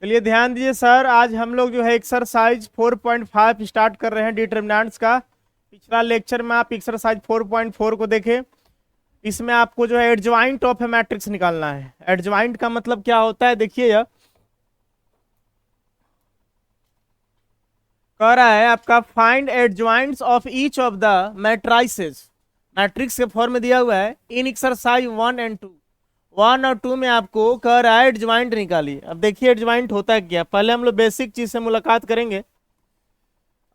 चलिए ध्यान दीजिए सर, आज हम लोग जो है एक्सरसाइज 4.5 स्टार्ट कर रहे हैं डिटरमिनेंट्स का। पिछला लेक्चर में आप एक्सरसाइज 4.4 को देखें। इसमें आपको जो है एडजॉइंट ऑफ ए मैट्रिक्स निकालना है। एडजॉइंट का मतलब क्या होता है, देखिए यह कह रहा है आपका find adjoints of each of the matrices. Matrix के फॉर्म में दिया हुआ है इन एक्सरसाइज 1 एंड 2। 1 और 2 में आपको कह रहा है एडजॉइंट निकालिए। अब देखिए एडजॉइंट होता है क्या, पहले हम लोग बेसिक चीज से मुलाकात करेंगे।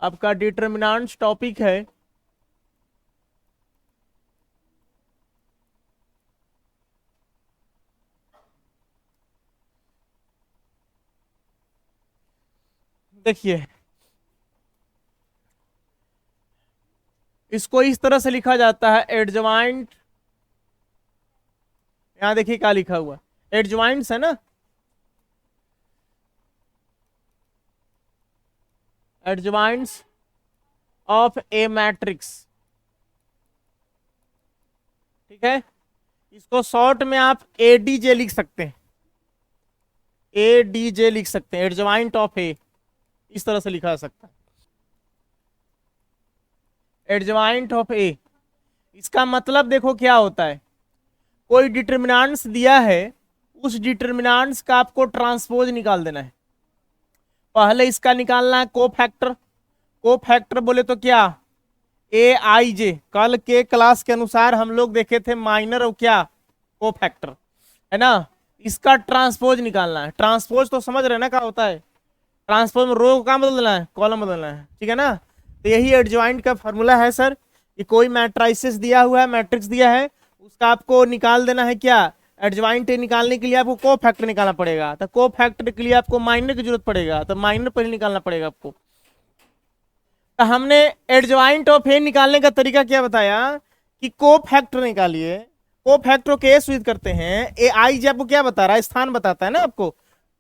आपका डिटरमिनेंट्स टॉपिक है। देखिए इसको इस तरह से लिखा जाता है एडजॉइंट। यहां देखिए क्या लिखा हुआ, एडजॉइंट्स है ना, एडजॉइंट्स ऑफ ए मैट्रिक्स। ठीक है, इसको शॉर्ट में आप एडीजे लिख सकते हैं, एडीजे लिख सकते हैं, एडजॉइंट ऑफ ए, इस तरह से लिखा जा सकता है एडजॉइंट ऑफ ए। इसका मतलब देखो क्या होता है, कोई डिटरमिनेंट्स दिया है, उस डिटरमिनेंट्स का आपको ट्रांसपोज निकाल देना है। पहले इसका निकालना है कोफैक्टर। कोफैक्टर बोले तो क्या, ए आई जे। कल के क्लास के अनुसार हम लोग देखे थे माइनर और क्या कोफैक्टर, है ना। इसका ट्रांसपोज निकालना है। ट्रांसपोज तो समझ रहे ना क्या होता है, ट्रांसपोज में रो को क्या बदलना है, कॉलम बदलना है, ठीक है ना। तो यही एडजॉइंट का फॉर्मूला है सर। कि कोई मैट्राइसिस दिया हुआ है, मैट्रिक्स दिया है, उसका आपको निकाल देना है क्या, एडजॉइंट निकालने के लिए आपको को फैक्टर निकालना पड़ेगा। तो को फैक्टर के लिए आपको माइनर की जरूरत पड़ेगा, तो माइनर पहले निकालना पड़ेगा आपको। तो हमने एडजॉइंट ऑफ ए निकालने का तरीका क्या बताया कि को फैक्टर निकालिए। को फैक्टर को कैसे यूज करते हैं, ए आई जे आपको क्या बता रहा है, स्थान बताता है ना आपको,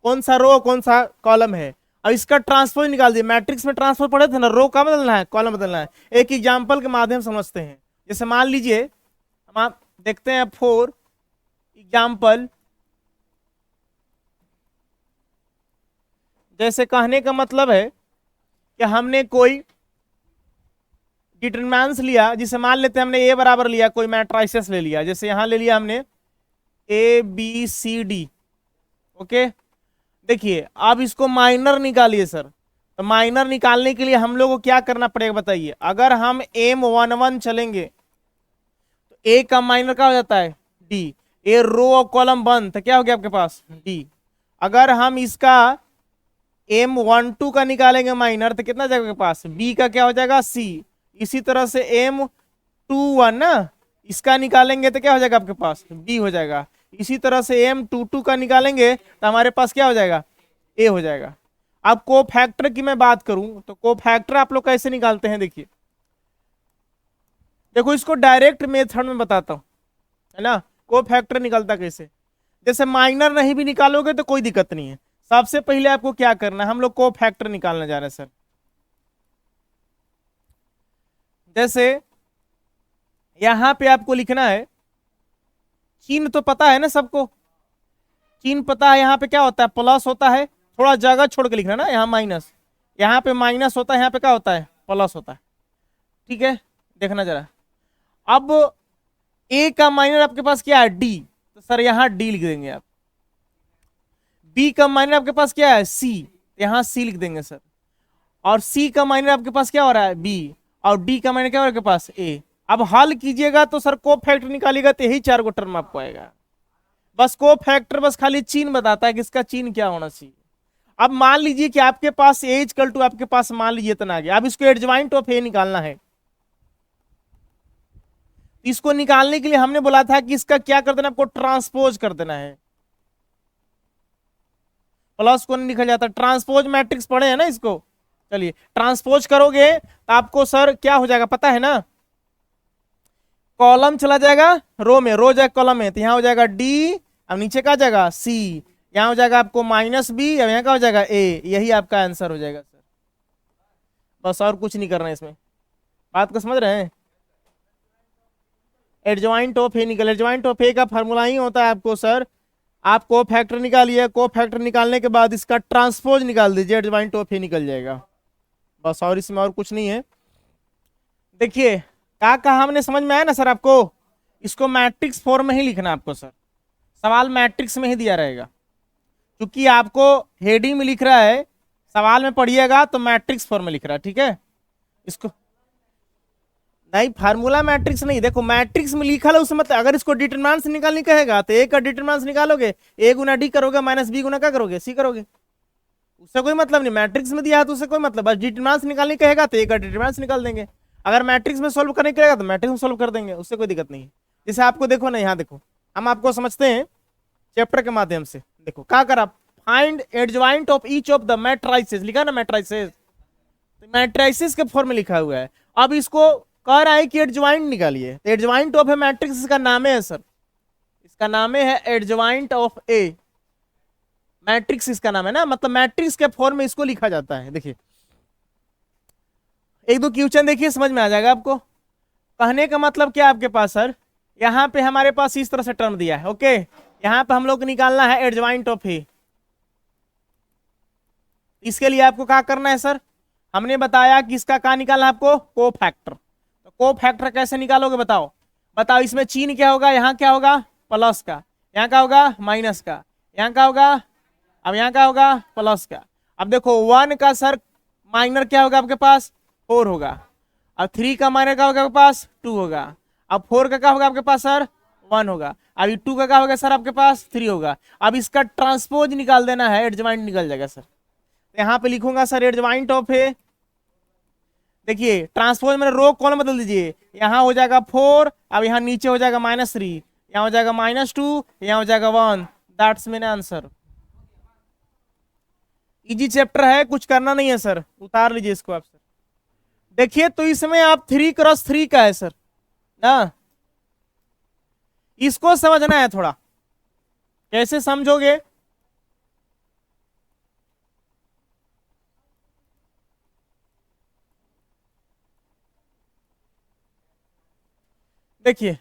कौन सा रो कौन सा कॉलम है। और इसका ट्रांसपोज निकाल दिए। मैट्रिक्स में ट्रांसपोज पढ़े थे ना, रो का बदलना है, कॉलम बदलना है। एक एग्जाम्पल के माध्यम समझते हैं। जैसे मान लीजिए हम आप देखते हैं फॉर एग्जाम्पल, जैसे कहने का मतलब है कि हमने कोई डिटरमिनेंट्स लिया, जिसे मान लेते हैं हमने ए बराबर लिया, कोई मैट्राइसेस ले लिया, जैसे यहां ले लिया हमने A B C D. Okay, देखिए अब इसको माइनर निकालिए सर। तो माइनर निकालने के लिए हम लोग को क्या करना पड़ेगा बताइए। अगर हम M11 चलेंगे तो ए का माइनर क्या हो जाता है, डी। ए रो और कॉलम बंद, तो क्या हो गया आपके पास, डी। अगर हम इसका M12 का निकालेंगे माइनर, तो कितना जाएगा आपके पास, बी का क्या हो जाएगा, सी। इसी तरह से M21 ना, इसका निकालेंगे तो क्या हो जाएगा आपके पास, बी हो जाएगा। इसी तरह से M22 का निकालेंगे तो हमारे पास क्या हो जाएगा, ए हो जाएगा। अब को फैक्टर की मैं बात करूं तो को फैक्टर आप लोग कैसे निकालते हैं, देखिए देखो इसको डायरेक्ट मेथड में बताता हूं, है ना। को फैक्टर निकलता कैसे, जैसे माइनर नहीं भी निकालोगे तो कोई दिक्कत नहीं है। सबसे पहले आपको क्या करना है, हम लोग को फैक्टर निकालने जा रहे हैं सर। जैसे यहां पे आपको लिखना है, चिन्ह तो पता है ना सबको, चिन्ह पता है। यहाँ पे क्या होता है, प्लस होता है, थोड़ा जगह छोड़ के लिखना ना, यहाँ माइनस, यहाँ पे माइनस होता है, यहाँ पे क्या होता है, प्लस होता है। ठीक है, देखना जरा। अब ए का माइनर आपके पास क्या है, डी, तो सर यहाँ डी लिख देंगे आप। बी का माइनर आपके पास क्या है, सी, यहाँ सी लिख देंगे सर। और सी का माइनर आपके पास क्या हो रहा है, बी। और डी का माइनर क्या हो रहा है आपके पास, ए। अब हल कीजिएगा तो सर को फैक्टर निकालिएगा तो यही 4 गो टर्म आपको आएगा। बस को फैक्टर बस खाली चिन्ह बताता है कि इसका चिन्ह क्या होना चाहिए। अब मान लीजिए कि आपके पास ए इक्वल टू, आपके पास मान लीजिए इतना आ गया। अब इसको एडजॉइंट ऑफ ए निकालना है। इसको निकालने के लिए हमने बोला था कि इसका क्या कर देना, आपको ट्रांसपोज कर देना है। प्लस को नहीं लिखा जाता, ट्रांसपोज मैट्रिक्स पढ़े हैं ना इसको। चलिए ट्रांसपोज करोगे तो आपको सर क्या हो जाएगा पता है ना, कॉलम चला जाएगा रो में, रो जाएगा कॉलम में, तो यहाँ हो जाएगा डी, अब नीचे का जाएगा सी, यहाँ हो जाएगा आपको माइनस बी, अब यहाँ का हो जाएगा ए। यही आपका आंसर हो जाएगा सर। बस और कुछ नहीं करना है इसमें। बात को समझ रहे हैं। एडजॉइंट ऑफ ए निकल, एडजॉइंट ऑफ ए का फॉर्मूला ही होता है आपको सर, आप को फैक्टर निकालिए, को फैक्टर निकालने के बाद इसका ट्रांसपोज निकाल दीजिए, एडजॉइंट ऑफ ए निकल जाएगा बस, और इसमें और कुछ नहीं है। देखिए क्या कहा हमने, समझ में आया ना सर आपको? इसको मैट्रिक्स फॉर्म में ही लिखना आपको सर, सवाल मैट्रिक्स में ही दिया रहेगा, क्योंकि आपको हेडिंग में लिख रहा है, सवाल में पढ़िएगा तो मैट्रिक्स फॉर्म में लिख रहा है, ठीक है? इसको नहीं, फार्मूला मैट्रिक्स नहीं, देखो मैट्रिक्स में लिखा है उसमें, मतलब अगर इसको डिटरमिनेंट से निकालनी कहेगा तो ए का डिटरमिनेंट निकालोगे, ए गुना डी करोगे माइनस बी गुना क्या करोगे, सी करोगे, उससे कोई मतलब नहीं। मैट्रिक्स में दिया है तो उससे कोई मतलब, बस डिटरमिनेंट निकालनी कहेगा तो ए का डिटरमिनेंट निकाल देंगे, अगर मैट्रिक्स में सोल्व करने कहेगा तो मैट्रिक्स में सोल्व कर देंगे, उससे कोई दिक्कत नहीं है। जैसे आपको देखो ना, यहाँ देखो हम आपको समझते हैं चैप्टर के माध्यम से। देखो क्या करा, find adjoint of each of the matrices, लिखा ना मैट्राइसेस, मैट्राइसेस के फॉर्म में लिखा हुआ है। अब इसको कह रहा है कि एडजॉइंट निकालिए, तो एडजॉइंट ऑफ ए मैट्रिक्स इसका नाम है सर, इसका नाम है एडजॉइंट ऑफ ए मैट्रिक्स, इसका नाम है ना, मतलब मैट्रिक्स के फॉर्म में इसको लिखा जाता है। देखिए एक दो क्वेश्चन देखिए, समझ में आ जाएगा आपको। कहने का मतलब क्या आपके पास सर, यहाँ पे हमारे पास इस तरह से टर्म दिया है, ओके, यहाँ पे हम लोग को निकालना है एडजॉइंट ऑफ ए। इसके लिए आपको क्या करना है सर, हमने बताया कि इसका क्या निकालना है आपको, को फैक्टर। तो को फैक्टर कैसे निकालोगे बताओ, बताओ इसमें चिन्ह क्या होगा, यहाँ क्या होगा प्लस का, यहाँ क्या होगा माइनस का, यहाँ क्या होगा, अब यहाँ क्या होगा प्लस का। अब देखो 1 का सर माइनर क्या होगा आपके पास 4 होगा, अब 3 का माइनर क्या होगा आपके पास 2 होगा, अब 4 का क्या होगा आपके पास सर 1 होगा, अभी 2 का क्या होगा सर आपके पास 3 होगा। अब इसका ट्रांसपोज निकाल देना है, एडजॉइंट निकल जाएगा सर। यहाँ पे लिखूंगा सर एडजॉइंट ऑफ ए, देखिए ट्रांसपोज में रो कॉलम बदल दीजिए, यहाँ हो जाएगा 4, अब यहाँ नीचे हो जाएगा -3, यहाँ हो जाएगा -2, यहाँ हो जाएगा 1, that's main answer. Easy chapter है, कुछ करना नहीं है सर, उतार लीजिए इसको आप सर। देखिए तो इसमें आप 3x3 का है सर ना, इसको समझना है थोड़ा, कैसे समझोगे। देखिए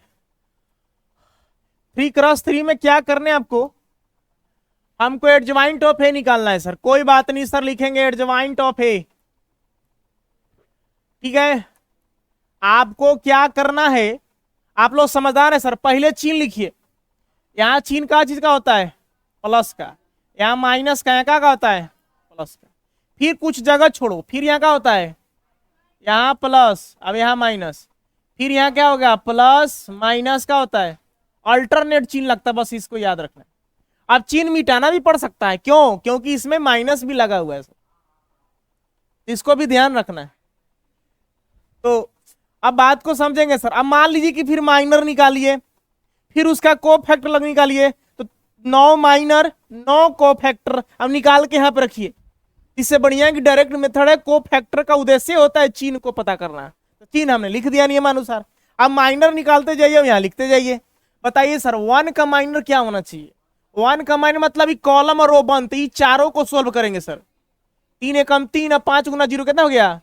3x3 में क्या करने आपको, हमको एडजॉइंट ऑफ ए निकालना है सर। कोई बात नहीं सर, लिखेंगे एडजॉइंट ऑफ ए, ठीक है। आपको क्या करना है, आप लोग समझदार है सर, पहले चिन्ह लिखिए, यहाँ चिन्ह का चीज का होता है प्लस का, यहाँ माइनस का, यहाँ का होता है प्लस का, फिर कुछ जगह छोड़ो, फिर यहाँ का होता है यहाँ प्लस, अब यहाँ माइनस, फिर यहाँ क्या होगा प्लस माइनस का होता है, अल्टरनेट चिन्ह लगता है, बस इसको याद रखना है। अब चिन्ह मिटाना भी पड़ सकता है, क्यों, क्योंकि इसमें माइनस भी लगा हुआ है सर, इसको भी ध्यान रखना है। तो अब बात को समझेंगे सर। अब मान लीजिए कि फिर माइनर निकालिए, फिर उसका को फैक्टर लग निकालिए, तो 9 माइनर 9 को फैक्टर, अब निकाल के यहाँ पे रखिए। इससे बढ़िया कि डायरेक्ट मेथड है, को फैक्टर का उद्देश्य होता है चिन्ह को पता करना, तो चिन्ह हमने लिख दिया नियमानुसार। अब माइनर निकालते जाइए, यहाँ लिखते जाइए। बताइए सर 1 का माइनर क्या होना चाहिए, 1 का माइनर मतलब कॉलम और रो बंद, ये चारों को सोल्व करेंगे सर। 3 एकम 3, अब 5 गुना 0 कितना हो गया,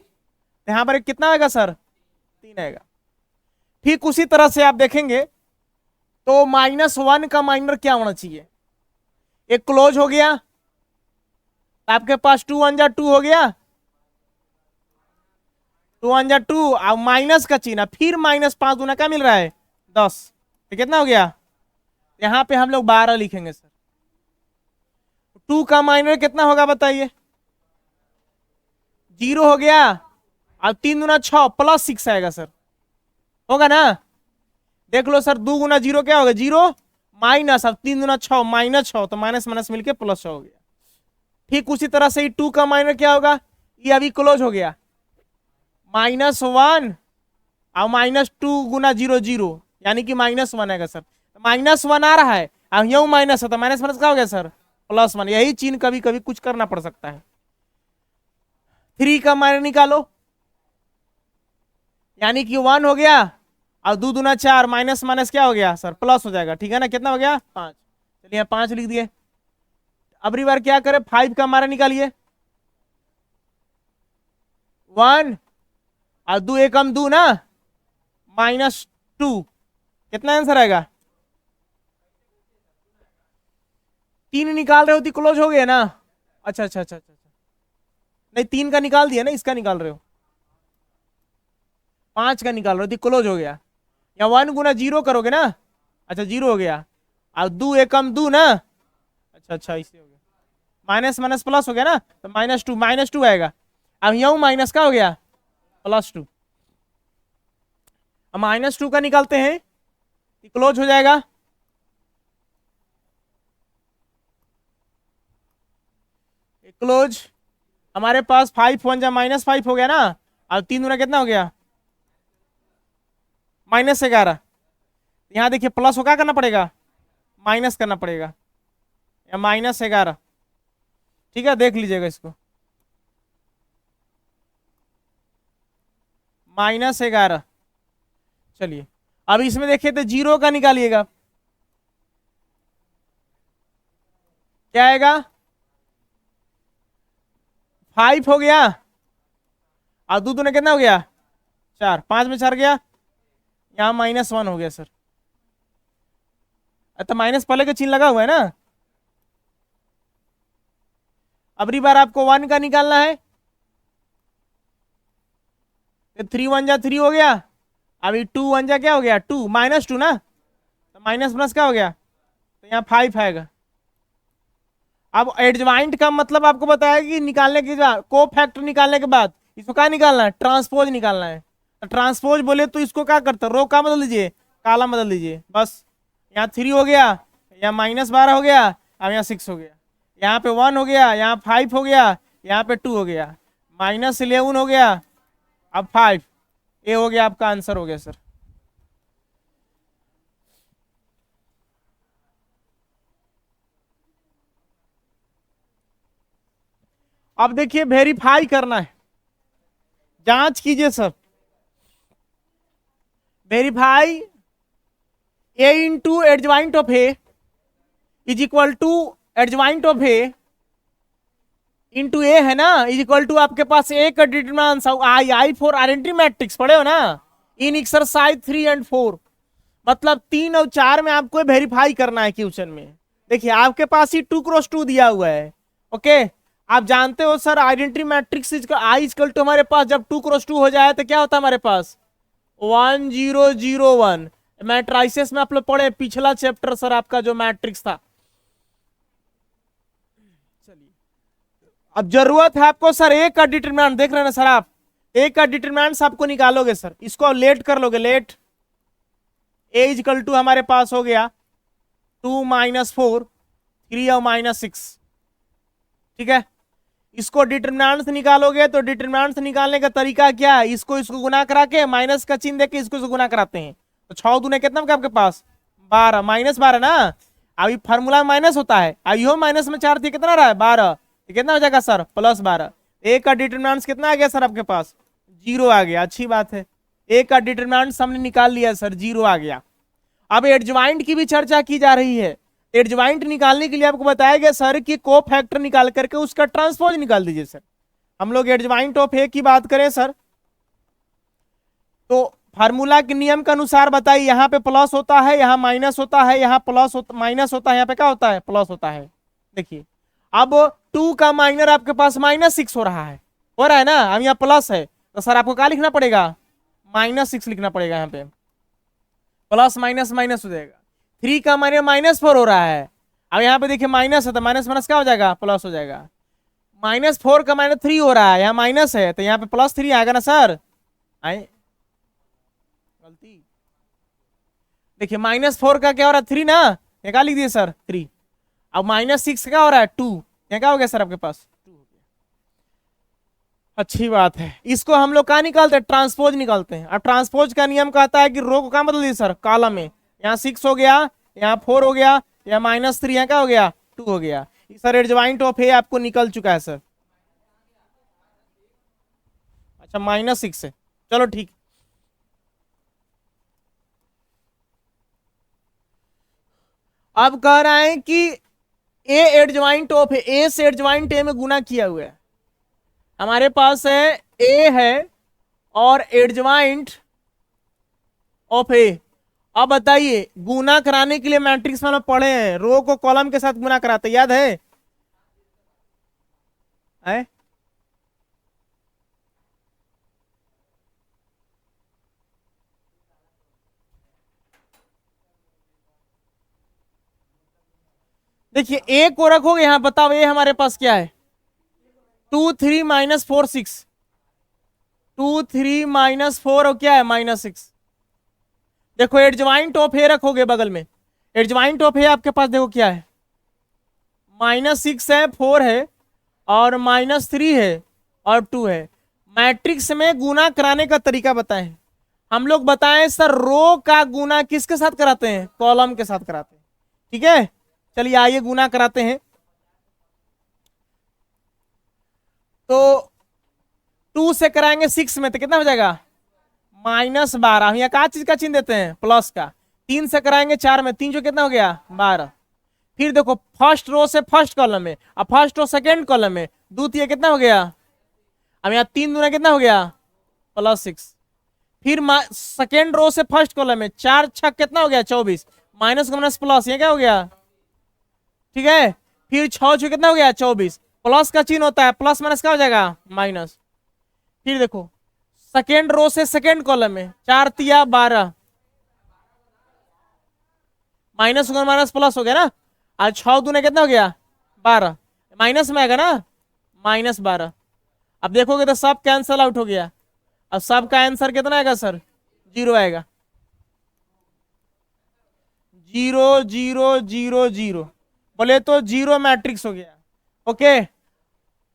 यहाँ पर कितना आएगा सर 3 आएगा। ठीक उसी तरह से आप देखेंगे तो -1 का माइनर क्या होना चाहिए, एक क्लोज हो गया, आपके पास 2 1 जा 2 हो गया, 2 1 जा 2, अब माइनस का चिन्ह, फिर -5 गुना क्या मिल रहा है 10, तो कितना हो गया, यहाँ पे हम लोग 12 लिखेंगे सर। 2 का माइनर कितना होगा बताइए, 0 हो गया, अब 3 गुना 6 +6 आएगा सर, होगा ना। देख लो सर 2 गुना 0 क्या होगा 0 माइनस, अब 3 गुना 6 -6, तो माइनस माइनस मिलके +6 हो गया। ठीक उसी तरह से 2 का माइनर क्या होगा, ये अभी क्लोज हो गया, -1 और -2 गुना 0 0, यानी कि -1 आएगा सर। -1 आ रहा है, अब यू माइनस है तो माइनस माइनस क्या हो गया सर +1, यही चिन्ह कभी कभी कुछ करना पड़ सकता है। 3 का माइनर निकालो, यानी कि 1 हो गया, और 2 दूना 4, माइनस माइनस क्या हो गया सर प्लस हो जाएगा, ठीक है ना, कितना हो गया 5, चलिए 5 लिख दिए। अबरी बार क्या करें, 5 का माइनर निकालिए, 1 और 2 एकम 2 ना, -2, कितना आंसर आएगा, 3 निकाल रहे हो तो क्लोज हो गया ना। अच्छा अच्छा अच्छा अच्छा अच्छा। नहीं 3 का निकाल दिया ना, इसका निकाल रहे हो, 5 का निकाल रहे हो तो क्लोज हो गया। या 1 गुना 0 करोगे ना, अच्छा 0 हो गया। अब दू एकम दू ना, अच्छा अच्छा इससे हो गया, माइनस माइनस प्लस हो गया ना, तो -2 आएगा। अब यू माइनस का हो गया +2। अब -2 का निकालते हैं, क्लोज हो जाएगा। क्लोज हमारे पास 5 1 जा -5 हो गया ना। अब 3 गुना कितना हो गया, -11। यहाँ देखिए प्लस हो क्या करना पड़ेगा, माइनस करना पड़ेगा, या -11। ठीक है देख लीजिएगा इसको, -11। चलिए अब इसमें देखिए तो 0 का निकालिएगा, क्या आएगा, 5 हो गया। और दूध ने कितना हो गया, 4, 5 में 4 गया, यहाँ -1 हो गया सर। तो माइनस पहले का चिन्ह लगा हुआ है ना। अबरी बार आपको 1 का निकालना है, 3 1 जा 3 हो गया। अभी 2 1 जा क्या हो गया, 2 -2 ना, तो माइनस प्लस क्या हो गया, तो यहाँ 5 आएगा। अब एडजॉइंट का मतलब आपको बताया कि निकालने के बाद, को फैक्टर निकालने के बाद इसको क्या निकालना है, ट्रांसपोज निकालना है। तो ट्रांसपोज बोले तो इसको क्या करते, रो का बदल दीजिए, काला बदल दीजिए बस। यहाँ 3 हो गया, यहाँ -12 हो गया, अब यहाँ 6 हो गया, यहाँ पे 1 हो गया, यहाँ 5 हो गया, यहाँ पे 2 हो गया, -11 हो गया, अब 5। ये हो गया आपका आंसर हो गया सर। अब देखिए वेरीफाई करना है, जांच कीजिए sir. Verify A into adjoint of A is equal to adjoint of A into A है ना, इज इक्वल टू आपके पास ए का determinant I for identity matrix पढ़े हो ना, इन एक्सरसाइज 3 और 4। मतलब 3 और 4 में आपको वेरीफाई करना है क्वेश्चन में। देखिए आपके पास ही 2 क्रॉस 2 दिया हुआ है, ओके। आप जानते हो sir identity matrix I equal to हमारे पास जब 2 क्रॉस 2 हो जाए तो क्या होता है हमारे पास 1 0 0 1। मैट्राइसिस में आप लोग पढ़े पिछला चैप्टर सर आपका जो मैट्रिक्स था। चलिए अब जरूरत है आपको सर ए का डिटरमिनेंट, देख रहे हैं ना सर आप, ए का डिटरमिनेंट आपको निकालोगे सर, इसको लेट कर लोगे, लेट ए इक्वल टू हमारे पास हो गया 2 -4 3 और -6। ठीक है, इसको डिटरमिनेंट निकालोगे तो डिटरमिनेंट निकालने का तरीका क्या है, इसको इसको गुना करा के माइनस का चिन्ह देके इसको गुना कराते हैं। तो 6 दूने कितना आपके पास 12, -12 ना। अभी फार्मूला माइनस होता है, अभी माइनस में 4 थी, कितना रहा है 12, कितना हो जाएगा सर +12। ए का डिटरमिनेंट कितना आ गया सर आपके पास 0 आ गया, अच्छी बात है। ए का डिटरमिनेंट हमने निकाल लिया सर, 0 आ गया। अब एडजॉइंट की भी चर्चा की जा रही है। एडजॉइंट निकालने के लिए आपको बताया गया सर कि को फैक्टर निकाल करके उसका ट्रांसपोज निकाल दीजिए सर। हम लोग एडजॉइंट ऑफ ए की बात करें सर, तो फार्मूला के नियम के अनुसार बताइए, यहाँ पे प्लस होता है, यहाँ माइनस होता है, यहाँ प्लस माइनस होता है, यहाँ पे क्या होता है प्लस होता है। देखिए अब 2 का माइनर आपके पास -6 हो रहा है ना, अब यहाँ प्लस है तो सर आपको क्या लिखना पड़ेगा, -6 लिखना पड़ेगा। यहाँ पे प्लस माइनस माइनस हो जाएगा। 3 का माइनर -4 हो रहा है, अब यहाँ पे देखिए माइनस है तो माइनस माइनस क्या हो जाएगा, प्लस हो जाएगा। -4 का -3 हो रहा है, यहाँ माइनस है तो यहाँ पे +3 आएगा ना सर। आए गलती, देखिए -4 का क्या हो रहा है 3 ना, ये क्या लिख दिए सर 3। अब -6 क्या हो रहा है 2, यहाँ क्या हो गया सर आपके पास 2 हो गया। अच्छी बात है, इसको हम लोग क्या निकालते हैं, ट्रांसपोज निकालते हैं। अब ट्रांसपोज का नियम कहता है कि रो को क्या बदल दिए सर, कॉलम में, यहाँ 6 हो गया, यहाँ 4 हो गया, यहाँ -3, यहाँ क्या हो गया 2 हो गया। सर एडजॉइंट ऑफ ए आपको निकल चुका है सर। अच्छा -6 है, चलो ठीक। अब कह रहे हैं कि ए एडजॉइंट ऑफ ए से एडजॉइंट ए में गुना किया हुआ है। हमारे पास है ए है और एडजॉइंट ऑफ ए, अब बताइए, गुना कराने के लिए मैट्रिक्स में हम लोग पढ़े हैं, रो को कॉलम के साथ गुना कराते, याद है? देखिए ए को रखोगे यहां, बताओ ए हमारे पास क्या है? 2 3 - 4 6, 2 3 - 4 और क्या है -6। देखो एडजॉइंट ऑफ ए रखोगे बगल में, एडजॉइंट ऑफ ए आपके पास देखो क्या है, -6 है, 4 है और -3 है और 2 है। मैट्रिक्स में गुना कराने का तरीका बताएं हम लोग, बताएं सर रो का गुना किसके साथ कराते हैं? कॉलम के साथ कराते हैं, ठीक है। चलिए आइए गुना कराते हैं। तो 2 से कराएंगे 6 में तो कितना हो जाएगा? -12। हम यहाँ का चीज का चिन्ह देते हैं? प्लस का। 3 से कराएंगे 4 में, 3 जो कितना हो गया? 12। फिर देखो फर्स्ट रो से फर्स्ट कॉलम में, अब फर्स्ट रो सेकेंड कॉलम में, द्वितीय कितना हो गया? अब यहाँ 3 दूना कितना हो गया? +6। फिर सेकेंड रो से फर्स्ट कॉलम में 4 छक कितना हो गया? 24। माइनस का माइनस प्लस, ये क्या हो गया? ठीक है। फिर 6 छो कितना हो गया? 24। प्लस का चिन्ह होता है, प्लस माइनस क्या हो जाएगा? माइनस। फिर देखो सेकेंड रो से सेकेंड कॉलम में 4 तिया 12, माइनस माइनस प्लस हो गया ना। आज 6 दूने कितना हो गया? 12, माइनस में आएगा ना, -12। अब देखोगे तो सब कैंसल आउट हो गया। अब सब का आंसर कितना आएगा सर? 0 आएगा। 0 0 0 0, बोले तो 0 मैट्रिक्स हो गया। ओके।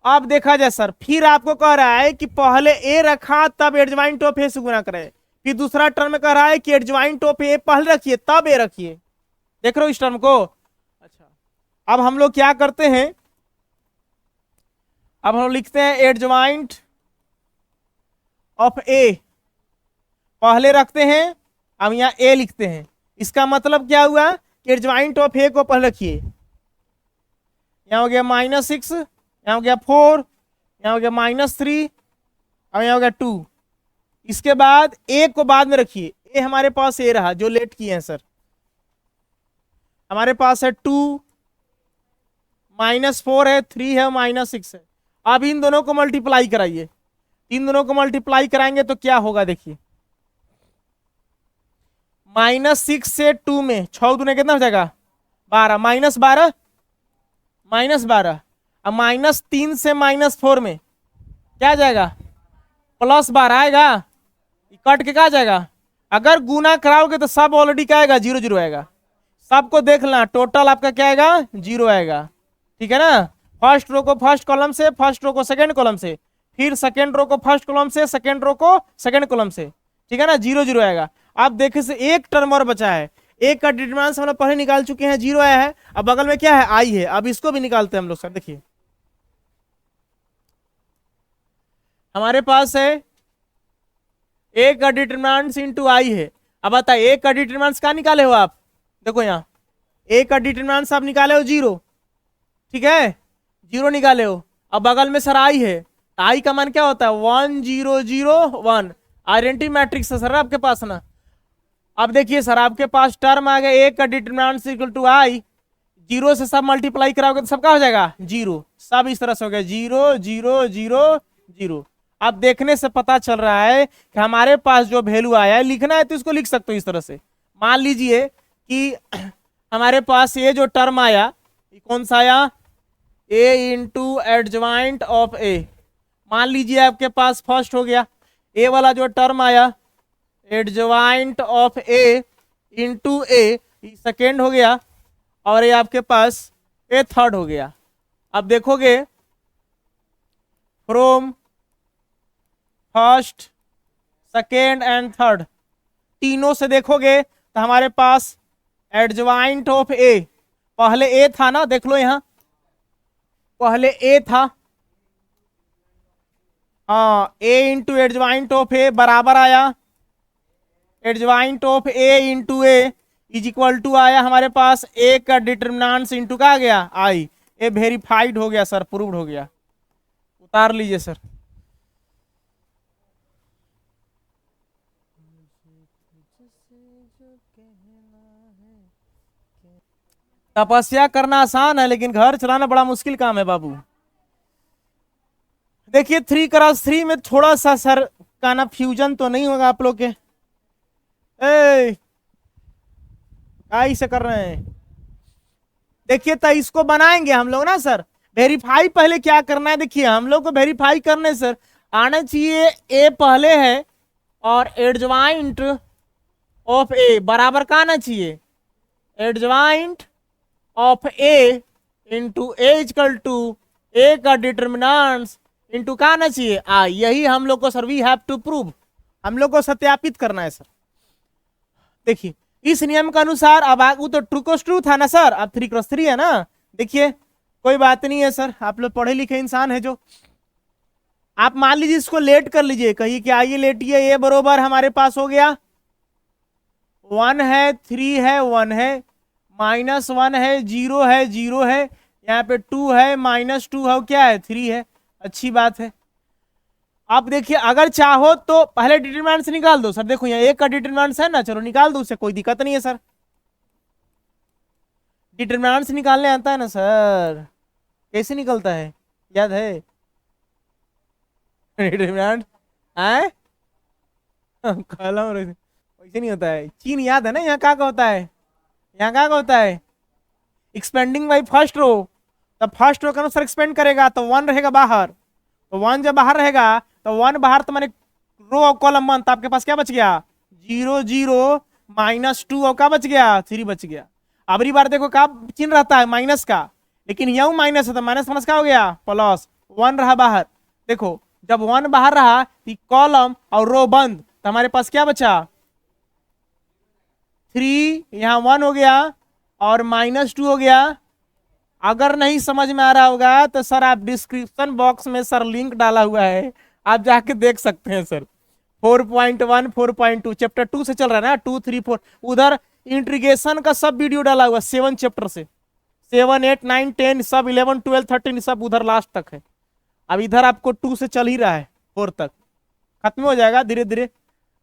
अब देखा जाए सर, फिर आपको कह रहा है कि पहले ए रखा तब एडजॉइंट ऑफ ए से गुना करे, फिर दूसरा टर्म में कह रहा है कि एडजॉइंट ऑफ ए पहले रखिए तब ए रखिए। देख रहे हो इस टर्म को? अच्छा, अब हम लोग क्या करते हैं, अब हम लोग लिखते हैं एडजॉइंट ऑफ ए पहले रखते हैं, अब यहाँ ए लिखते हैं। इसका मतलब क्या हुआ कि एडजॉइंट ऑफ ए को पहले रखिए। यहाँ हो गया -6, यहाँ हो गया 4, यहाँ हो गया -3 और यहाँ हो गया 2। इसके बाद ए को बाद में रखिए। ए हमारे पास ए रहा जो लेट किए हैं सर, हमारे पास है 2, -4 है, 3 है, -6 है। अब इन दोनों को मल्टीप्लाई कराइए, इन दोनों को मल्टीप्लाई कराएंगे तो क्या होगा देखिए, -6 से 2 में 6 दूने कितना हो जाएगा? 12, -12 -12। अब -3 से -4 में क्या आ जाएगा? +12 आएगा। कट के क्या आ जाएगा? अगर गुना कराओगे तो सब ऑलरेडी क्या आएगा? 0 0 आएगा। सबको देख लेना, टोटल आपका क्या आएगा? 0 आएगा। ठीक है ना। फर्स्ट रो को फर्स्ट कॉलम से, फर्स्ट रो को सेकंड कॉलम से, फिर सेकंड रो को फर्स्ट कॉलम से, सेकंड रो को सेकंड कॉलम से, ठीक है ना। 0 0 आएगा। आप देखे से एक टर्म और बचा है, एक का डिटरमिनेंट हम लोग पहले निकाल चुके हैं, 0 आया है। अब बगल में क्या है? आई है। अब इसको भी निकालते हैं हम लोग सर। देखिए हमारे पास है ए का डिटरमिनेंट इंटू आई है। अब बताइए ए का डिटरमिनेंट क्या निकाले हो आप? देखो यहाँ ए का डिटरमिनेंट आप निकाले हो 0, ठीक है, 0 निकाले हो। अब बगल में सर आई है, आई का मान क्या होता है? 1 0 0 1। आइडेंटिटी मैट्रिक्स है सर आपके पास ना। अब देखिए सर आपके पास टर्म आ गया ए का डिटरमिनेंट इक्वल टू आई, 0 से सब मल्टीप्लाई कराओगे तो सबका हो जाएगा 0। सब इस तरह से हो गया 0 0 0 0। अब देखने से पता चल रहा है कि हमारे पास जो वैल्यू आया है, लिखना है तो इसको लिख सकते हो इस तरह से। मान लीजिए कि हमारे पास ये जो टर्म आया, ये कौन सा आया? ए इंटू एडजॉइंट ऑफ ए। मान लीजिए आपके पास फर्स्ट हो गया, ए वाला जो टर्म आया adjoint of A into A, second हो गया, और ये आपके पास ए थर्ड हो गया। अब देखोगे from first second and third, तीनों से देखोगे तो हमारे पास एडजॉइंट ऑफ ए, पहले ए था ना, देख लो यहां पहले ए था, हाँ, A into adjoint of A बराबर आया adjoint of A into A is equal to आया हमारे पास ए का डिटरमिनेंट इंटू का आ गया आई। ए वेरीफाइड हो गया सर, प्रूव्ड हो गया। उतार लीजिए सर। तपस्या करना आसान है लेकिन घर चलाना बड़ा मुश्किल काम है बाबू। देखिए 3x3 में थोड़ा सा सर का ना फ्यूजन तो नहीं होगा आप लोग के। क्या से कर रहे हैं? देखिए तो इसको बनाएंगे हम लोग ना सर। वेरीफाई पहले क्या करना है, देखिए हम लोग को वेरीफाई करने सर आना चाहिए ए पहले है और एडजॉइंट ऑफ ए बराबर का आना चाहिए adjoint of A into A equal to A का डिटर्मिनेंट्स इंटू का आना चाहिए आ। यही हम लोग को sir we have to prove, हम लोग को सत्यापित करना है सर। देखिए इस नियम के अनुसार अब वो तो ट्रू को ट्रू था ना सर, अब 3x3 है ना। देखिए कोई बात नहीं है सर, आप लोग पढ़े लिखे इंसान है जो। आप मान लीजिए इसको लेट कर लीजिए, कहिए कि आइए लेटिए, ये बरोबर हमारे पास हो गया 1 है 3 है 1 है -1 है 0 है 0 है, यहाँ पे 2 है -2 है क्या है 3 है। अच्छी बात है। अब देखिए अगर चाहो तो पहले डिटरमिनेंट से निकाल दो सर। देखो यहाँ एक का डिटरमिनेंट है ना, चलो निकाल दो, उससे कोई दिक्कत नहीं है सर। डिटरमिनेंट से निकालने आता है ना सर, कैसे निकलता है याद है? डिटरमिनेंट है वैसे नहीं होता है। चीन याद है ना, यहाँ क्या होता है, यहाँ क्या होता है एक्सपेंडिंग बाई फर्स्ट रो। तब फर्स्ट रो का अनुसार एक्सपेंड करेगा तो 1 रहेगा बाहर, तो 1 जब बाहर रहेगा तो 1 बाहर, तो मैंने रो और कॉलम 1, तो आपके पास क्या बच गया 0 0 -2 और क्या बच गया 3 बच गया। अबरी बार देखो क्या चिन्ह रहता है माइनस का, लेकिन यू माइनस है तो माइनस माइनस क्या हो गया प्लस, 1 रहा बाहर। देखो जब 1 बाहर रहा तो कॉलम और रो बंद, तो हमारे पास क्या बचा 3, यहाँ 1 हो गया और -2 हो गया। अगर नहीं समझ में आ रहा होगा तो सर आप डिस्क्रिप्शन बॉक्स में सर लिंक डाला हुआ है, आप जाके देख सकते हैं सर। 4.1 4.2 चैप्टर 2 से चल रहा है ना, 2 3 4, उधर इंट्रीगेशन का सब वीडियो डाला हुआ 7 चैप्टर से, 7 8 9 10 सब 11 12 13 सब उधर लास्ट तक है। अब इधर आपको 2 से चल ही रहा है 4 तक, खत्म हो जाएगा धीरे धीरे,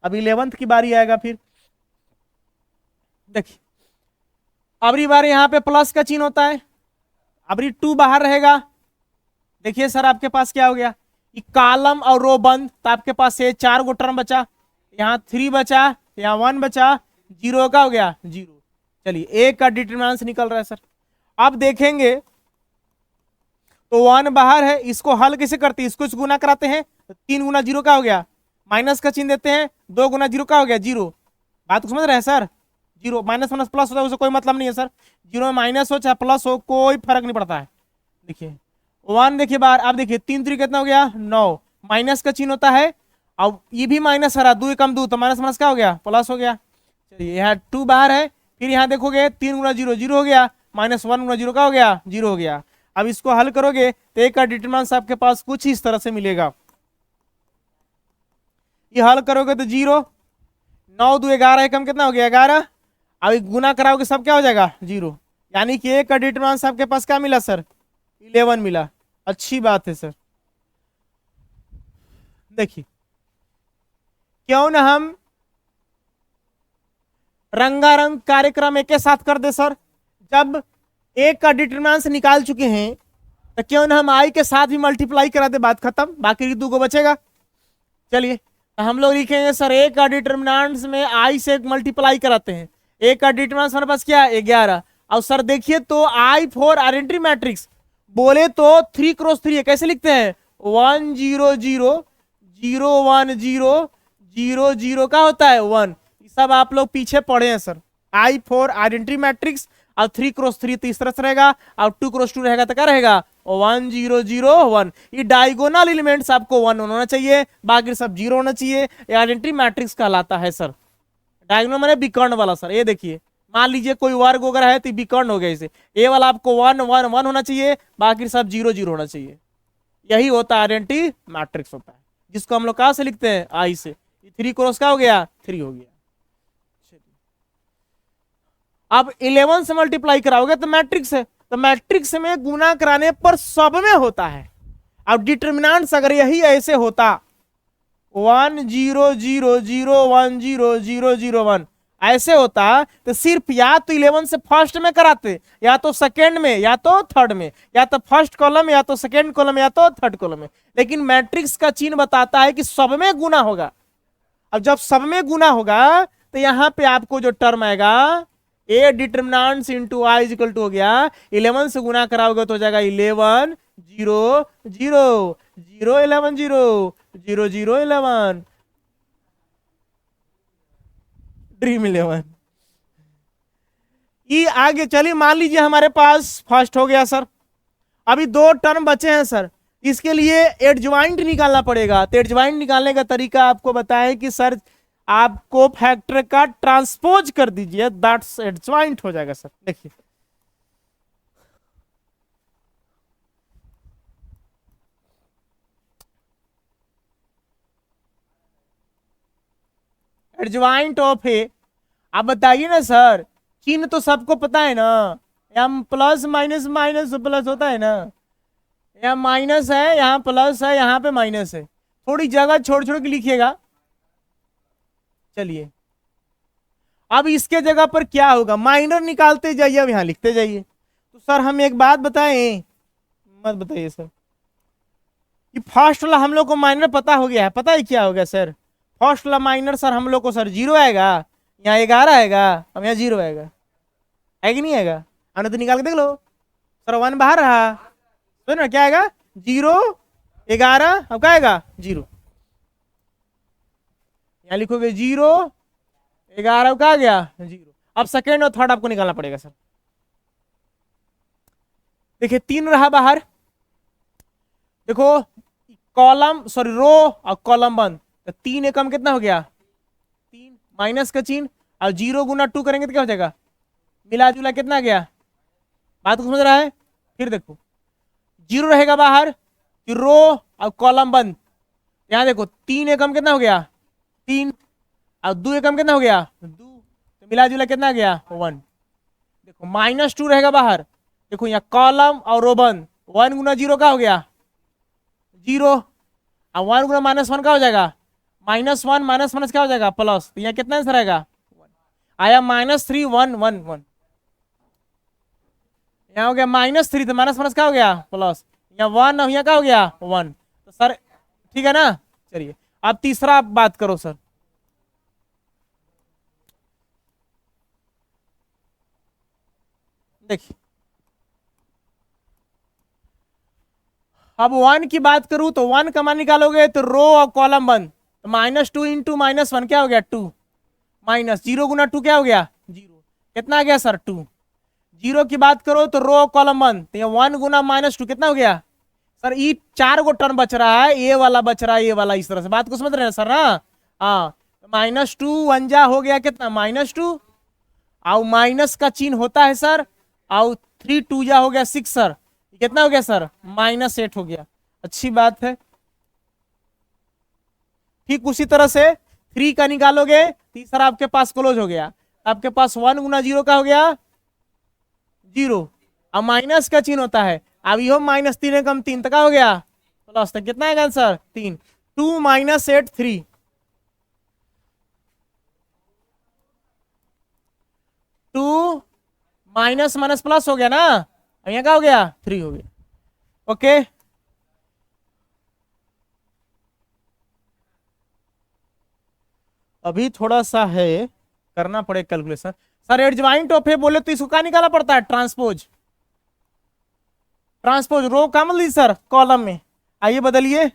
अब 11th की बारी आएगा फिर। देखिए अबरी बार यहाँ पे प्लस का चिन्ह होता है, अबरी 2 बाहर रहेगा। देखिए सर आपके पास क्या हो गया, कॉलम और रो बंद, तो आपके पास ये 4 गो टर्म बचा, यहाँ 3 बचा, यहाँ 1 बचा, 0 का हो गया 0। चलिए एक का डिटरमिनेंट निकल रहा है सर। अब देखेंगे तो 1 बाहर है, इसको हल कैसे करते हैं, इसको गुना कराते हैं, तो 3 गुना 0 का हो गया, माइनस का चिन्ह देते हैं, 2 गुना 0 का हो गया 0। बात को समझ रहे हैं सर, 0 माइनस माइनस प्लस होता है, उससे कोई मतलब नहीं है सर, 0 में माइनस हो चाहे प्लस हो कोई फर्क नहीं पड़ता है। देखिए 1 देखिए बाहर, अब देखिए 3 3 कितना हो गया 9, माइनस का चिन्ह होता है, अब ये भी माइनस हरा 2 कम 2, तो माइनस माइनस क्या हो गया प्लस हो गया। चलिए यहाँ 2 बाहर है, फिर यहाँ देखोगे 3 गुना 0 0 हो गया, -1 गुना 0 का हो गया 0 हो गया। अब इसको हल करोगे तो एक का डिटरमिनेंट आपके पास कुछ इस तरह से मिलेगा, ये हल करोगे तो 0 9 2 11 एकम कितना हो गया 11, अब गुना कराओगे सब क्या हो जाएगा 0, यानी कि एक का डिटरमिनेंट आपके पास क्या मिला सर 11 मिला। अच्छी बात है सर। देखिए क्यों ना हम रंगारंग कार्यक्रम एक साथ कर दे सर, जब एक का डिटरमिनेंट निकाल चुके हैं तो क्यों ना हम आई के साथ भी मल्टीप्लाई करा दे, बात खत्म, बाकी 2 को बचेगा। चलिए तो हम लोग लिखेंगे सर एक का डिटरमिनेंट में आई से मल्टीप्लाई कराते हैं, एक का डिटरमिनेंट हमारे पास क्या है 11। और सर देखिए तो आई फॉर आइडेंटिटी मैट्रिक्स बोले तो 3x3 है, कैसे लिखते हैं 1 0 0 0 1 0 0 0 का होता है 1, सब आप लोग पीछे पढ़े हैं sir. I for identity matrix और 3x3 तो इस तरह से रहेगा, और 2x2 रहेगा तो क्या रहेगा 1 0 0 1। ये डायगोनल एलिमेंट्स आपको 1 होना चाहिए, बाकी सब 0 होना चाहिए, ये आइडेंटिटी मैट्रिक्स कहलाता है सर। डायगोनल माने विकर्ण वाला सर, ये देखिए मान लीजिए कोई वर्ग वगैरह है तो विकर्ण हो गया, इसे ये वाला आपको 1 1 1 होना चाहिए, बाकी सब 0 0 होना चाहिए, यही होता है आइडेंटिटी मैट्रिक्स होता है, जिसको हम लोग कहाँ से लिखते हैं आई से। 3 क्रॉस का हो गया 3 हो गया। अब 11 से मल्टीप्लाई कराओगे तो मैट्रिक्स है, तो मैट्रिक्स में गुना कराने पर सब में होता है। अब डिटरमिनेंट्स अगर यही ऐसे होता 1 0 0 0 1 0 0 0 1, ऐसे होता तो सिर्फ या तो 11 से फर्स्ट में कराते, या तो सेकंड में, या तो थर्ड में, या तो फर्स्ट कॉलम, या तो सेकंड कॉलम, या तो थर्ड कॉलम में। लेकिन मैट्रिक्स का चिन्ह बताता है कि सब में गुना होगा। अब जब सब में गुना होगा तो यहां पे आपको जो टर्म आएगा A determinants into I equal to हो गया 11 से गुना कराओगे तो हो जाएगा 11 0 0 0 11 0 0 0 11 ड्रीम 11। ये आगे चलिए, मान लीजिए हमारे पास फर्स्ट हो गया सर, अभी दो टर्म बचे हैं सर, इसके लिए एडज्वाइंट निकालना पड़ेगा। तो एडज्वाइंट निकालने का तरीका आपको बताएं कि सर आपको फैक्टर का ट्रांसपोज कर दीजिए, दैट्स एडज्वाइंट हो जाएगा सर। देखिए एडज्वाइंट ऑफ ए, आप बताइए ना सर, चिन्ह तो सबको पता है ना, यहाँ प्लस माइनस माइनस प्लस होता है ना, यहाँ माइनस है, यहाँ प्लस है, यहाँ पे माइनस है, थोड़ी जगह छोड़ छोड़ के लिखिएगा। चलिए अब इसके जगह पर क्या होगा, माइनर निकालते जाइए, अब यहाँ लिखते जाइए। तो सर हम एक बात बताएं, मत बताइए सर, कि फर्स्ट वाला हम लोग को माइनर पता हो गया है, पता है क्या हो गया सर, फर्स्ट वाला माइनर सर हम लोग को सर 0 आएगा, यहाँ 11 आएगा, अब यहाँ 0 आएगा, है कि नहीं आएगा? हमने तो निकाल के देख लो सर, 1 बाहर रहा तो ना, क्या आएगा 0 11, अब क्या आएगा 0, यहाँ लिखोगे 0 11, क्या आ गया 0। अब सेकेंड और थर्ड आपको निकालना पड़ेगा सर। देखिए 3 रहा बाहर, देखो कॉलम सॉरी रो और कॉलम बंद, तो 3 एकम कितना हो गया 3, माइनस का चिन्ह, और 0 गुना 2 करेंगे तो क्या हो जाएगा, मिला जुला कितना गया, बात को समझ रहा है? फिर देखो 0 रहेगा बाहर, रो और कॉलम बंद, यहां देखो 3 एकम कितना हो गया 3, और 2 एकम कितना हो गया 2, तो मिला जुला कितना गया 1। देखो -2 रहेगा बाहर, देखो यहाँ कॉलम और रो बंद, 1 गुना 0 का हो गया 0, और 1 गुना -1 का हो जाएगा -1, माइनस माइनस क्या हो जाएगा प्लस, तो यहाँ कितना आंसर आएगा 1। आया -3 1 1 1, यहाँ हो गया -3, तो माइनस माइनस क्या हो गया प्लस, यहाँ 1 और यहाँ क्या हो गया 1, तो सर ठीक है ना। चलिए अब तीसरा आप बात करो सर, देखिए अब 1 की बात करूं तो 1 का मान निकालोगे तो रो और कॉलम बंद, तो -2 इंटू -1 क्या हो गया 2, माइनस 0 गुना 2 क्या हो गया 0, कितना आ गया सर 2। 0 की बात करो तो रो कॉलम बंद, तो ये 1 गुना -2 कितना हो गया सर, ये 4 गो टर्म बच रहा है, ये वाला बच रहा है, ये वाला, इस तरह से बात को समझ रहे हैं सर ना। हाँ -2 1 जा हो गया कितना -2, और माइनस का चिन्ह होता है सर, और 3 2 जा हो गया 6 सर, कितना हो गया सर -8 हो गया। अच्छी बात है। ठीक उसी तरह से 3 का निकालोगे, तीसरा आपके पास क्लोज हो गया, आपके पास 1 गुना 0 का हो गया 0, अब माइनस का चिन्ह होता है, अब यो -3 कम 3 तक का हो गया प्लस, तक कितना है आंसर 3, 2 -8 3, 2 माइनस माइनस प्लस हो गया ना, अब यहाँ क्या हो गया 3 हो गया। ओके अभी थोड़ा सा है करना पड़े कैलकुलेशन सर। एडजॉइंट ऑफ ए बोले तो इसको क्या निकालना पड़ता है ट्रांसपोज, ट्रांसपोज रो का मतलब सर कॉलम में, आइए बदलिए,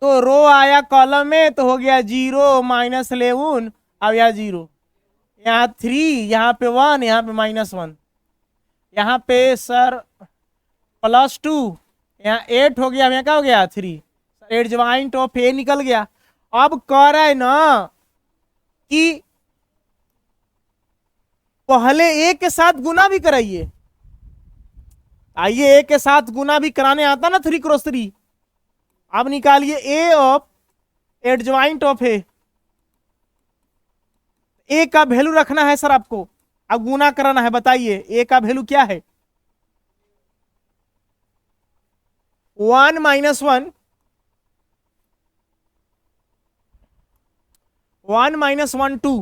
तो रो आया कॉलम में तो हो गया 0 -11, अब यहाँ 0, यहाँ 3, यहाँ पे 1, यहाँ पे -1, यहाँ पे सर +2, यहाँ 8 हो गया, यहाँ क्या हो गया 3, एडजॉइंट ऑफ ए निकल गया। अब कह रहा है ना कि पहले ए के साथ गुना भी कराइए, आइए ए के साथ गुना भी कराने आता ना 3 × 3, अब निकालिए ए ऑफ एडजॉइंट ऑफ ए का वैल्यू रखना है सर आपको, अब गुना कराना है, बताइए ए का वैल्यू क्या है 1 -1 1 माइनस 1 2,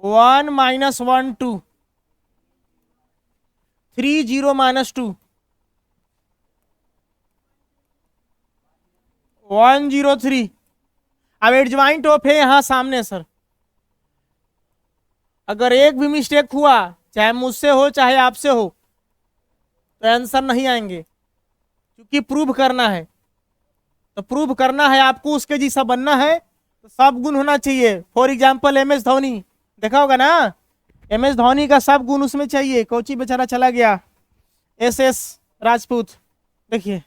1 माइनस 1 2, 3 0 माइनस 2, 1 0 3। अब एडजॉइंट ऑफ है यहां सामने सर, अगर एक भी मिस्टेक हुआ, चाहे मुझसे हो चाहे आपसे हो, तो आंसर नहीं आएंगे, क्योंकि प्रूव करना है। तो प्रूव करना है आपको, उसके जैसा बनना है, तो सब गुण होना चाहिए। For example M S Dhoni, देखा होगा ना, एम एस धोनी का सब गुण उसमें चाहिए। कोची बेचारा चला गया, एस एस राजपूत, देखिए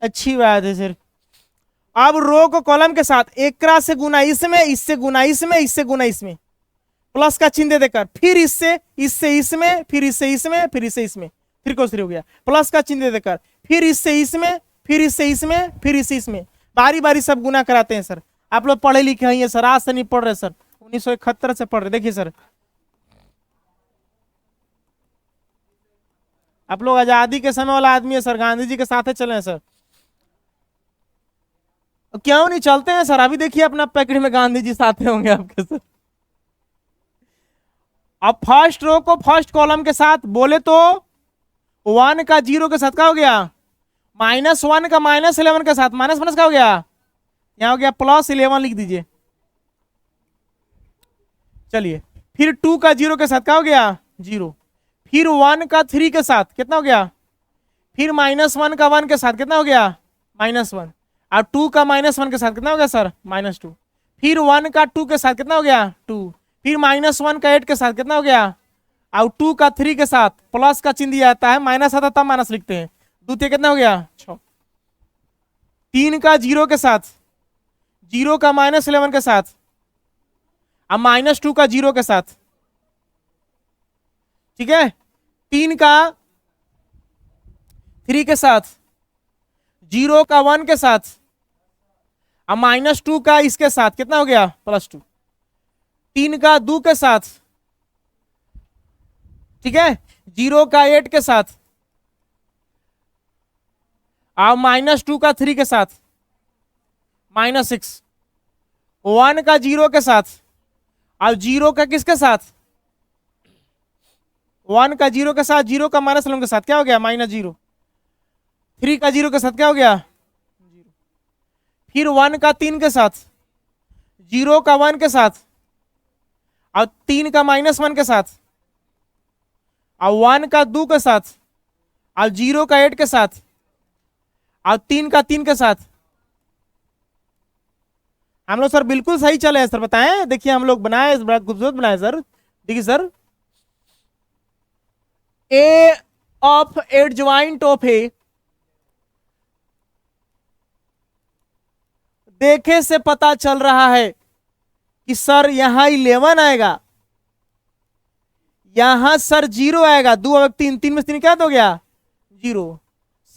अच्छी बात है सर। अब रो को कॉलम के साथ एक क्रॉस से गुना इसमें, इससे गुना इसमें, इससे गुना इसमें, प्लस का चिन्ह दे देकर, फिर इससे इसमें, फिर इससे इसमें, फिर इससे इसमें, फिर को हो गया, प्लस का चिन्ह दे देकर, फिर इससे इसमें, फिर इससे इसमें, फिर इससे इसमें, बारी बारी सब गुना कराते हैं सर। आप लोग पढ़े लिखे हैं सर, आज से नहीं पढ़ रहे सर, 1971 से पढ़ रहे। देखिए सर, आप लोग आजादी के समय वाला आदमी है सर, गांधी जी के साथ ही चले हैं सर। क्यों नहीं चलते हैं सर? अभी देखिए अपना पैकेट में गांधी जी साथ होंगे आपके सर। अब फर्स्ट रो को फर्स्ट कॉलम के साथ बोले तो 1 का 0 के साथ क्या हो गया, -1 का -11 के साथ, माइनस माइनस क्या हो गया, यहां हो गया +11 लिख दीजिए। चलिए, फिर 2 का 0 के साथ क्या हो गया 0, फिर 1 का 3 के साथ कितना हो गया, फिर -1 का 1 के साथ कितना हो गया -1, और 2 का -1 के साथ कितना हो गया सर -2, फिर 1 का 2 के साथ कितना हो गया 2, फिर -1 का 8 के साथ कितना हो गया, और 2 का 3 के साथ प्लस का चिन्ह दिया जाता है, माइनस आता तब माइनस लिखते हैं, द्वितीय कितना हो गया 6, 3 का 0 के साथ, 0 का -11 के साथ, अब -2 का 0 के साथ, ठीक है, 3 का 3 के साथ, 0 का 1 के साथ, अब -2 का इसके साथ कितना हो गया +2, 3 का 2 के साथ, ठीक है, 0 का 8 के साथ, अब -2 का 3 के साथ -6, 1 का 0 के साथ, अब 0 का किसके साथ, 1 का 0 के साथ, 0 का -11 के साथ क्या हो गया -0, 3 का 0 के साथ क्या हो गया 0, फिर 1 का 3 के साथ, 0 का 1 के साथ, और 3 का -1 के साथ, और 1 का 2 के साथ, और 0 का 8 के साथ, और 3 का 3 के साथ। हम लोग सर बिल्कुल सही चले हैं सर, बताएं, देखिए हम लोग बनाए, बड़ा खूबसूरत बनाए सर। देखिए sir, A of adjoint of A, देखे से पता चल रहा है कि सर यहां 11 आएगा, यहां सर 0 आएगा, 2 और 3, 3 में से 3 क्या हो गया 0,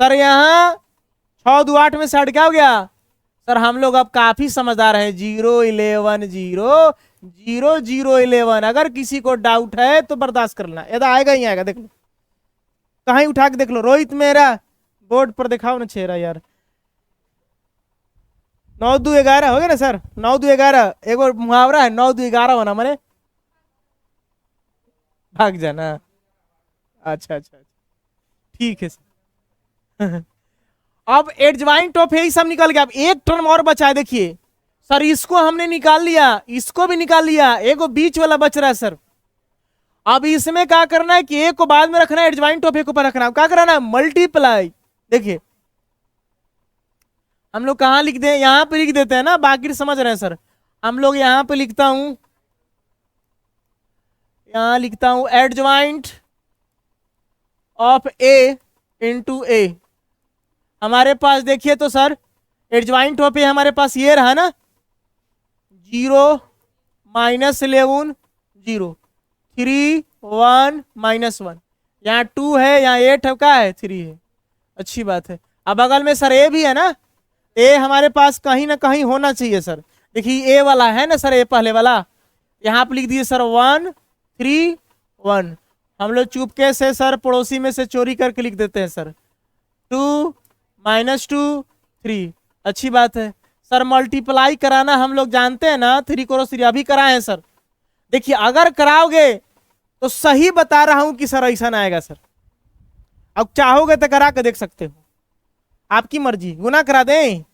सर यहां 6 2 8 में से 8 क्या हो गया, सर हम लोग अब काफी समझदार हैं, 0 11 0 0 0 11। अगर किसी को डाउट है तो बर्दाश्त कर लेना, यदा आएगा ही आएगा, देख लो कहीं उठा के देख लो। रोहित मेरा बोर्ड पर दिखाओ ना चेहरा यार, 9 2 11 हो गया ना सर, 9 2 11, एक और मुहावरा है 9 2 11 होना मैंने भाग जाना। अच्छा अच्छा, ठीक है सर। अब एडजॉइंट ऑफ यही सब निकल गया, अब एक टर्म और बचा है, देखिए सर इसको हमने निकाल लिया, इसको भी निकाल लिया, एक वो बीच वाला बच रहा है सर। अब इसमें क्या करना है कि एक को बाद में रखना है, एडजॉइंट ऑफ एक ऊपर रखना है, क्या करना है मल्टीप्लाई। देखिए हम लोग कहां लिख दे, यहां पे लिख देते हैं ना, बाकी समझ रहे हैं सर। हम लोग यहां पे लिखता हूं, यहां लिखता हूं एडजॉइंट ऑफ ए इंटू ए। हमारे पास देखिए तो सर एडजॉइंट ऑफ ए हमारे पास ये रहा ना, 0 -11 0 3 1 -1, यहाँ 2 है, यहाँ 8 है, क्या है 3 है, अच्छी बात है। अब बगल में सर ए भी है ना, ए हमारे पास कहीं ना कहीं होना चाहिए सर। देखिए ए वाला है ना सर, ए पहले वाला, यहाँ पे लिख दिए सर 1 3 1। हम लोग चुपके से सर पड़ोसी में से चोरी करके लिख देते हैं सर 2 -2 3 अच्छी बात है सर। मल्टीप्लाई कराना हम लोग जानते हैं ना, 3 क्रॉस 3 अभी कराए हैं सर। देखिए अगर कराओगे तो सही बता रहा हूं कि सर ऐसा आएगा सर। अब चाहोगे तो करा के देख सकते हो, आपकी मर्जी। गुना करा दें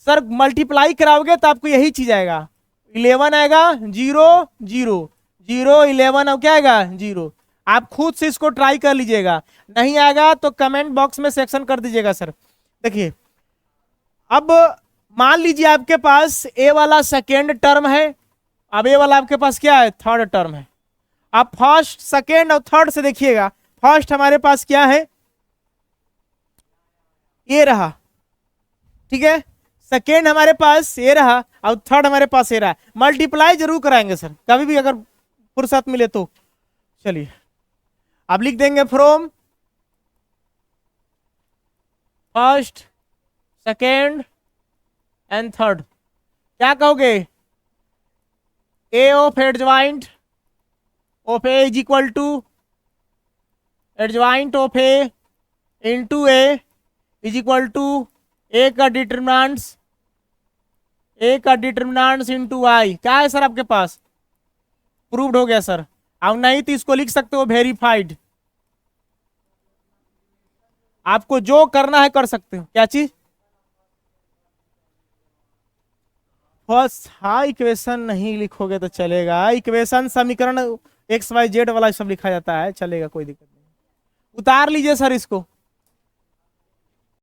सर, मल्टीप्लाई कराओगे तो आपको यही चीज आएगा, 11 आएगा 0 0 0 11 और क्या आएगा 0। आप खुद से इसको ट्राई कर लीजिएगा, नहीं आएगा तो कमेंट बॉक्स में सेक्शन कर दीजिएगा सर। देखिए अब मान लीजिए आपके पास ए वाला सेकेंड टर्म है, अब ए वाला आपके पास क्या है थर्ड टर्म है। अब फर्स्ट सेकेंड और थर्ड से देखिएगा, फर्स्ट हमारे पास क्या है ये रहा, ठीक है। सेकेंड हमारे पास ये रहा और थर्ड हमारे पास ये रहा। मल्टीप्लाई जरूर कराएंगे सर कभी भी अगर फुर्सत मिले तो। चलिए अब लिख देंगे from first second and third. क्या कहोगे, A of adjoint of A is equal to adjoint of A into A is equal to A का डिटरमिनेंट्स, ए का डिटरमिनेंट्स इंटू आई। क्या है सर आपके पास, प्रूव्ड हो गया सर। अब नहीं तो इसको लिख सकते हो वेरीफाइड। आपको जो करना है कर सकते हो। क्या चीज, फर्स्ट हाँ इक्वेशन नहीं लिखोगे तो चलेगा, इक्वेशन समीकरण XYZ वाला सब लिखा जाता है, चलेगा कोई दिक्कत नहीं। उतार लीजिए सर इसको।